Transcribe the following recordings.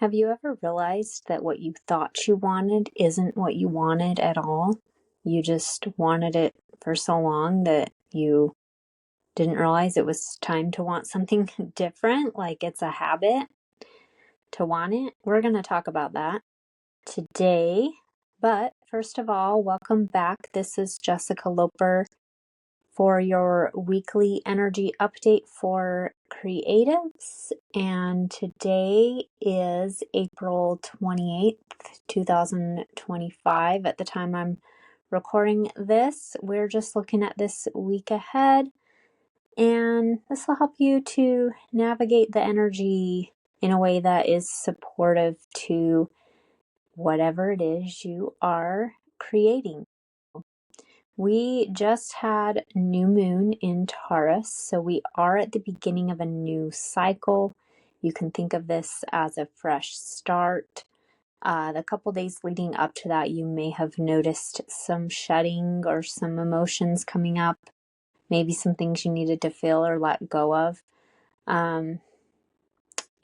Have you ever realized that what you thought you wanted isn't what you wanted at all? You just wanted it for so long that you didn't realize it was time to want something different, like it's a habit to want it? We're going to talk about that today. But first of all, welcome back. This is Jessica Loper for your weekly energy update for creatives. And today is April 28th, 2025. At the time I'm recording this, we're just looking at this week ahead. And this will help you to navigate the energy in a way that is supportive to whatever it is you are creating. We just had new moon in Taurus, so we are at the beginning of a new cycle. You can think of this as a fresh start. The couple days leading up to that, you may have noticed some shedding or some emotions coming up, maybe some things you needed to feel or let go of.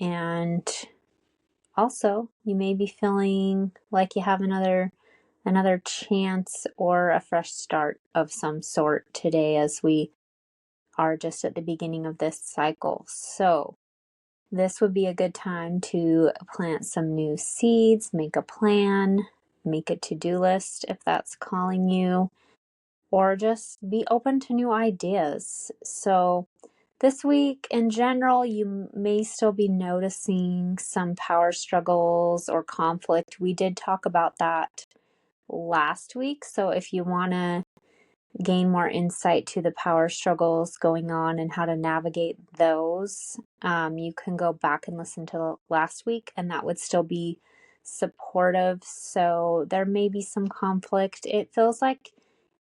And also, you may be feeling like you have another chance or a fresh start of some sort today, as we are just at the beginning of this cycle. So this would be a good time to plant some new seeds, make a plan, make a to-do list if that's calling you, or just be open to new ideas. So this week in general, you may still be noticing some power struggles or conflict. We did talk about that last week. So if you want to gain more insight to the power struggles going on and how to navigate those, you can go back and listen to last week, and that would still be supportive. So there may be some conflict. It feels like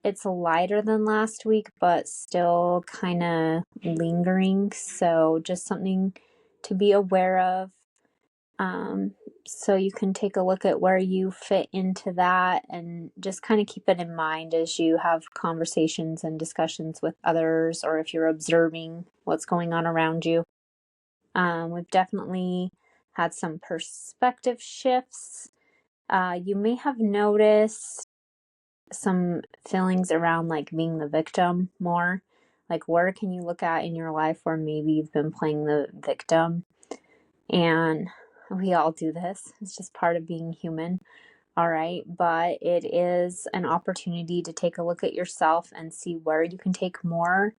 it's lighter than last week, but still kind of lingering. So just something to be aware of. So you can take a look at where you fit into that and just kind of keep it in mind as you have conversations and discussions with others, or if you're observing what's going on around you. We've definitely had some perspective shifts. You may have noticed some feelings around like being the victim more. Like, where can you look at in your life where maybe you've been playing the victim? And we all do this. It's just part of being human. All right. But it is an opportunity to take a look at yourself and see where you can take more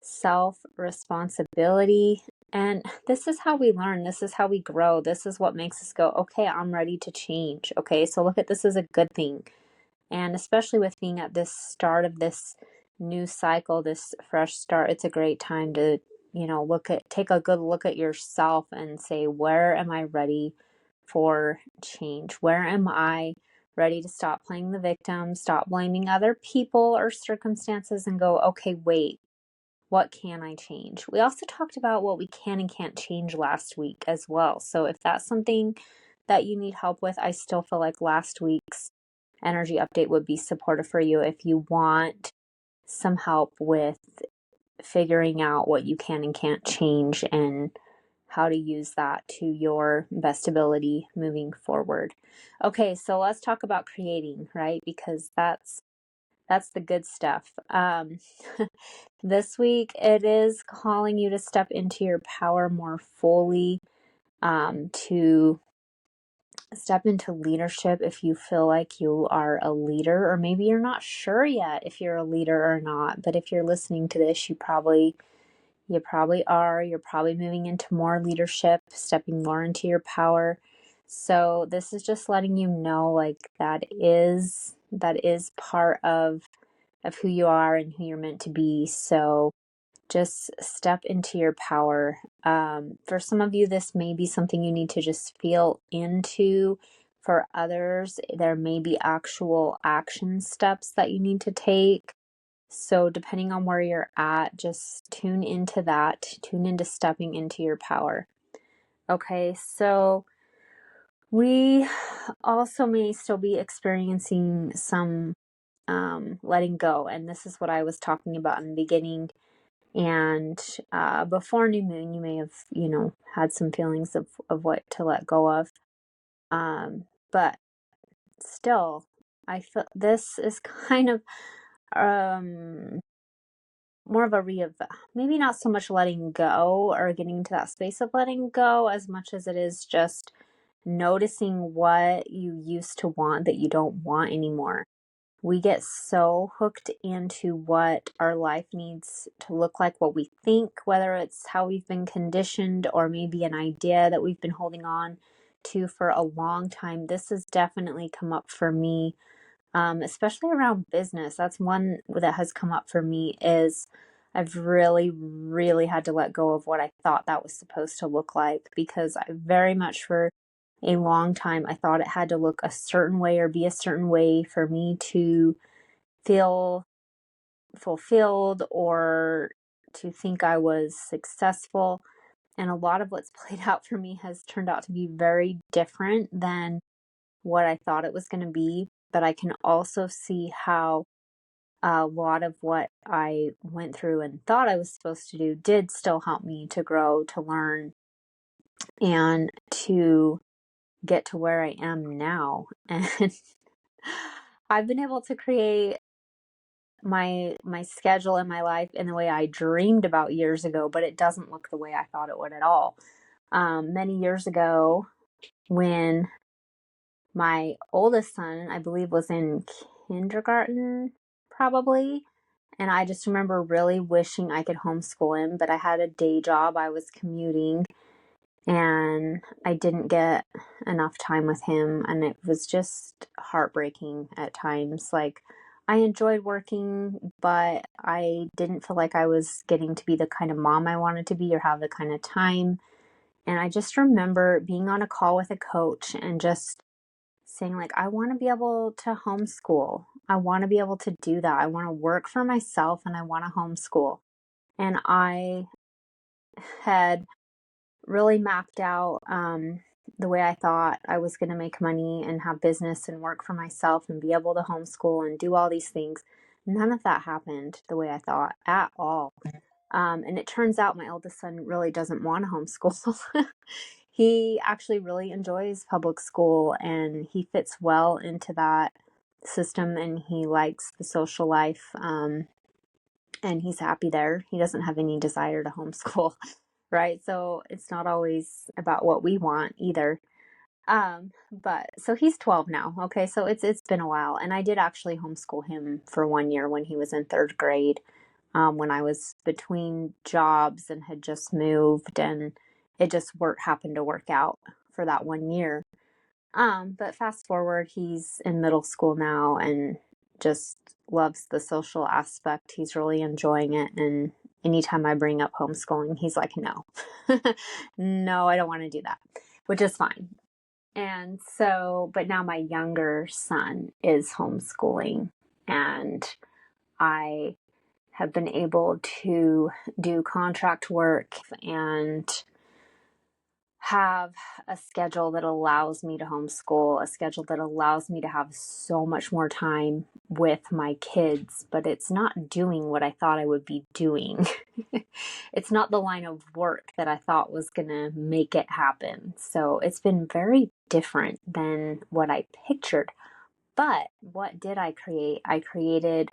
self-responsibility. And this is how we learn. This is how we grow. This is what makes us go, okay, I'm ready to change. Okay. So look at this as a good thing. And especially with being at this start of this new cycle, this fresh start, it's a great time to take a good look at yourself and say, where am I ready for change? Where am I ready to stop playing the victim, stop blaming other people or circumstances, and go, okay, wait, what can I change? We also talked about what we can and can't change last week as well. So if that's something that you need help with, I still feel like last week's energy update would be supportive for you if you want some help with figuring out what you can and can't change and how to use that to your best ability moving forward. Okay, so let's talk about creating, right? Because that's the good stuff. This week it is calling you to step into your power more fully, to step into leadership if you feel like you are a leader, or maybe you're not sure yet if you're a leader or not. But if you're listening to this, you probably are. You're probably moving into more leadership, stepping more into your power. So this is just letting you know, like, that is part of who you are and who you're meant to be. So just step into your power. For some of you, this may be something you need to just feel into. For others, there may be actual action steps that you need to take. So depending on where you're at, just tune into that. Tune into stepping into your power. Okay, so we also may still be experiencing some letting go. And this is what I was talking about in the beginning. And before new moon, you may have, had some feelings of what to let go of. But still, I feel this is kind of um more of a maybe not so much letting go or getting into that space of letting go as much as it is just noticing what you used to want that you don't want anymore. We get so hooked into what our life needs to look like, what we think, whether it's how we've been conditioned or maybe an idea that we've been holding on to for a long time. This has definitely come up for me, especially around business. That's one that has come up for me is I've really, really had to let go of what I thought that was supposed to look like, because I very much for a long time I thought it had to look a certain way or be a certain way for me to feel fulfilled or to think I was successful. And a lot of what's played out for me has turned out to be very different than what I thought it was going to be. But I can also see how a lot of what I went through and thought I was supposed to do did still help me to grow, to learn, and to get to where I am now. And I've been able to create my schedule and my life in the way I dreamed about years ago, but it doesn't look the way I thought it would at all. Many years ago, when my oldest son, I believe, was in kindergarten, probably, and I just remember really wishing I could homeschool him, but I had a day job, I was commuting, and I didn't get enough time with him, and it was just heartbreaking at times. Like, I enjoyed working, but I didn't feel like I was getting to be the kind of mom I wanted to be or have the kind of time. And I just remember being on a call with a coach and just saying, like, I want to be able to homeschool. I want to be able to do that. I want to work for myself and I want to homeschool. And I had really mapped out the way I thought I was going to make money and have business and work for myself and be able to homeschool and do all these things. None of that happened the way I thought at all. And it turns out my oldest son really doesn't want to homeschool. He actually really enjoys public school and he fits well into that system and he likes the social life. And he's happy there. He doesn't have any desire to homeschool, right? So it's not always about what we want either. But so he's 12 now. Okay, so it's been a while, and I did actually homeschool him for 1 year when he was in third grade, when I was between jobs and had just moved, and it just happened to work out for that 1 year. But fast forward, he's in middle school now and just loves the social aspect. He's really enjoying it. And anytime I bring up homeschooling, he's like, no, no, I don't want to do that, which is fine. And so, but now my younger son is homeschooling and I have been able to do contract work and have a schedule that allows me to homeschool, a schedule that allows me to have so much more time with my kids, but it's not doing what I thought I would be doing. It's not the line of work that I thought was going to make it happen. So it's been very different than what I pictured. But what did I create? I created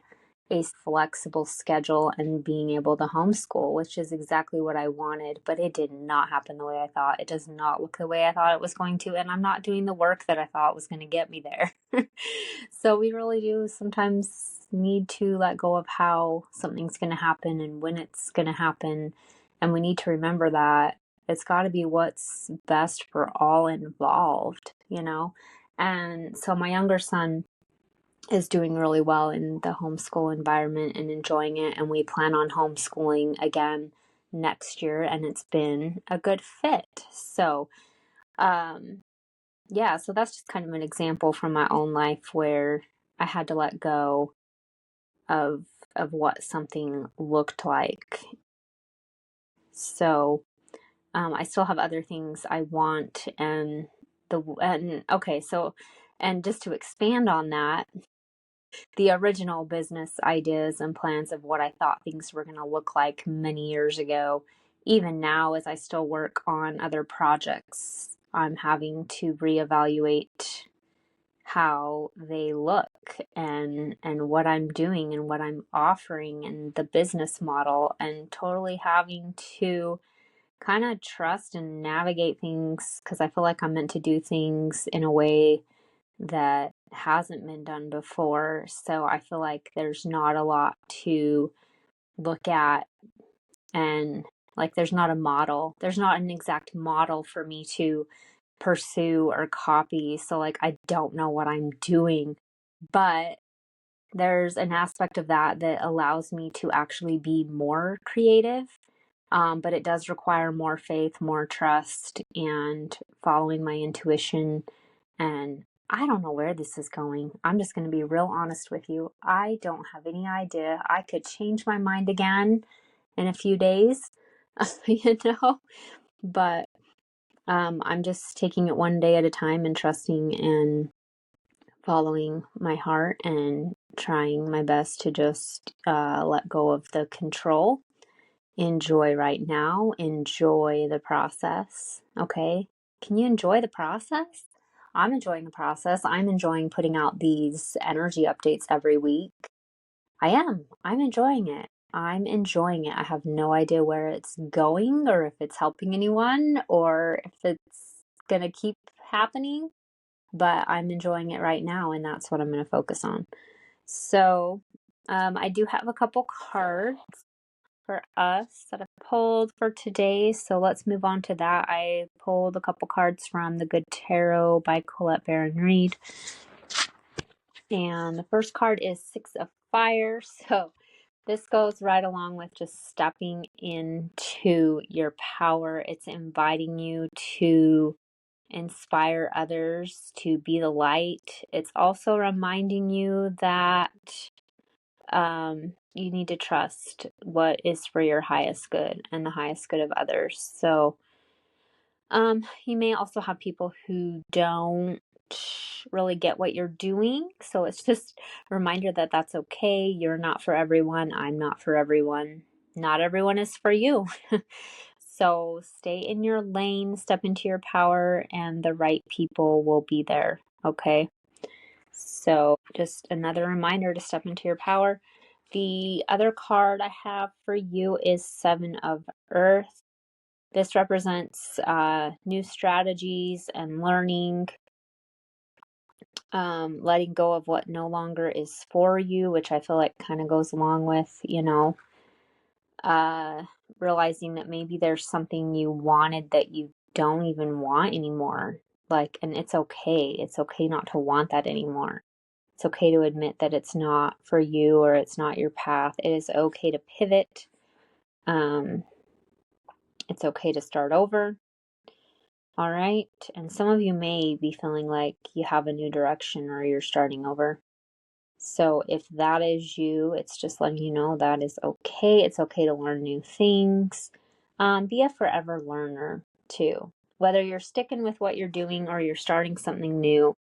a flexible schedule and being able to homeschool, which is exactly what I wanted, but it did not happen the way I thought. It does not look the way I thought it was going to, and I'm not doing the work that I thought was going to get me there. So we really do sometimes need to let go of how something's going to happen and when it's going to happen, and we need to remember that it's got to be what's best for all involved, you know? And so my younger son is doing really well in the homeschool environment and enjoying it. And we plan on homeschooling again next year. And it's been a good fit. So, yeah, so that's just kind of an example from my own life where I had to let go of what something looked like. So, I still have other things I want and okay, so, and just to expand on that, the original business ideas and plans of what I thought things were going to look like many years ago, even now as I still work on other projects I'm having to reevaluate how they look and what I'm doing and what I'm offering and the business model, and totally having to kind of trust and navigate things because I feel like I'm meant to do things in a way that hasn't been done before. So I feel like there's not a lot to look at, and like there's not a model. There's not an exact model for me to pursue or copy. So like I don't know what I'm doing, but there's an aspect of that that allows me to actually be more creative. But it does require more faith, more trust, and following my intuition. And I don't know where this is going. I'm just going to be real honest with you. I don't have any idea. I could change my mind again in a few days, you know, but I'm just taking it one day at a time and trusting and following my heart and trying my best to just let go of the control. Enjoy right now. Enjoy the process. Okay. Can you enjoy the process? I'm enjoying the process. I'm enjoying putting out these energy updates every week. I am. I'm enjoying it. I'm enjoying it. I have no idea where it's going or if it's helping anyone or if it's going to keep happening, but I'm enjoying it right now, and that's what I'm going to focus on. So, I do have a couple cards for us that I pulled for today. So let's move on to that. I pulled a couple cards from The Good Tarot by Colette Baron-Reid. And the first card is Six of Fire. So this goes right along with just stepping into your power. It's inviting you to inspire others, to be the light. It's also reminding you that you need to trust what is for your highest good and the highest good of others. So you may also have people who don't really get what you're doing. So it's just a reminder that that's okay. You're not for everyone. I'm not for everyone. Not everyone is for you. So stay in your lane, step into your power, and the right people will be there. Okay. So just another reminder to step into your power. The other card I have for you is Seven of Earth. This represents new strategies and learning, letting go of what no longer is for you, which I feel like kind of goes along with, realizing that maybe there's something you wanted that you don't even want anymore. Like, and it's okay. It's okay not to want that anymore. It's okay to admit that it's not for you or it's not your path. It is okay to pivot. It's okay to start over. All right. And some of you may be feeling like you have a new direction or you're starting over. So if that is you, it's just letting you know that is okay. It's okay to learn new things. Be a forever learner too. Whether you're sticking with what you're doing or you're starting something new,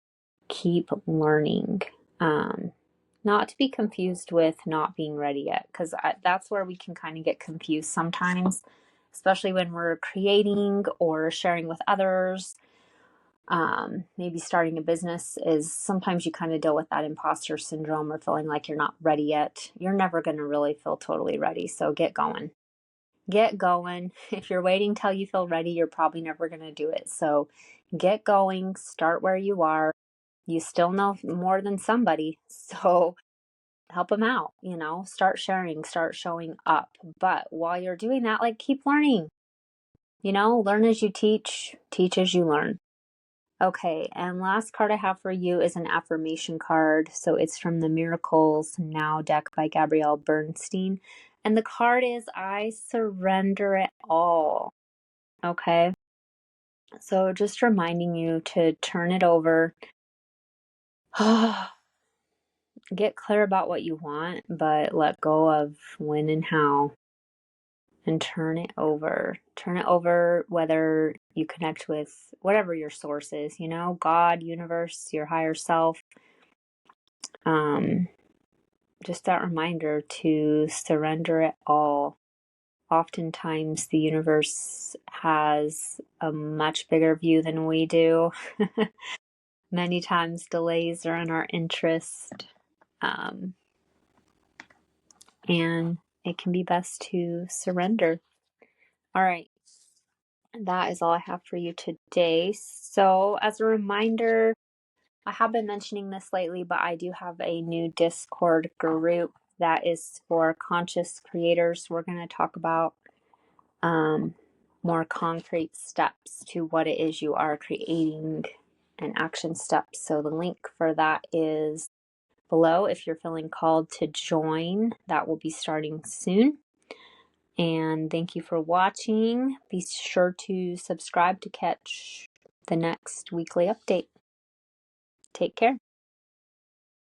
keep learning. Not to be confused with not being ready yet, because that's where we can kind of get confused sometimes, especially when we're creating or sharing with others. Maybe starting a business is sometimes you kind of deal with that imposter syndrome or feeling like you're not ready yet. You're never going to really feel totally ready. So get going. Get going. If you're waiting till you feel ready, you're probably never going to do it. So get going. Start where you are. You still know more than somebody. So help them out, start sharing, start showing up. But while you're doing that, like keep learning, learn as you teach as you learn. Okay, and last card I have for you is an affirmation card. So it's from the Miracles Now deck by Gabrielle Bernstein. And the card is I surrender it all. Okay. So just reminding you to turn it over. Get clear about what you want, but let go of when and how and turn it over. Turn it over, whether you connect with whatever your source is, God, universe, your higher self. Just that reminder to surrender it all. oftentimes the universe has a much bigger view than we do. Many times delays are in our interest, and it can be best to surrender. All right, that is all I have for you today. So, as a reminder, I have been mentioning this lately, but I do have a new Discord group that is for conscious creators. We're going to talk about more concrete steps to what it is you are creating and action steps. So the link for that is below if you're feeling called to join. That will be starting soon. And thank you for watching. Be sure to subscribe to catch the next weekly update. Take care.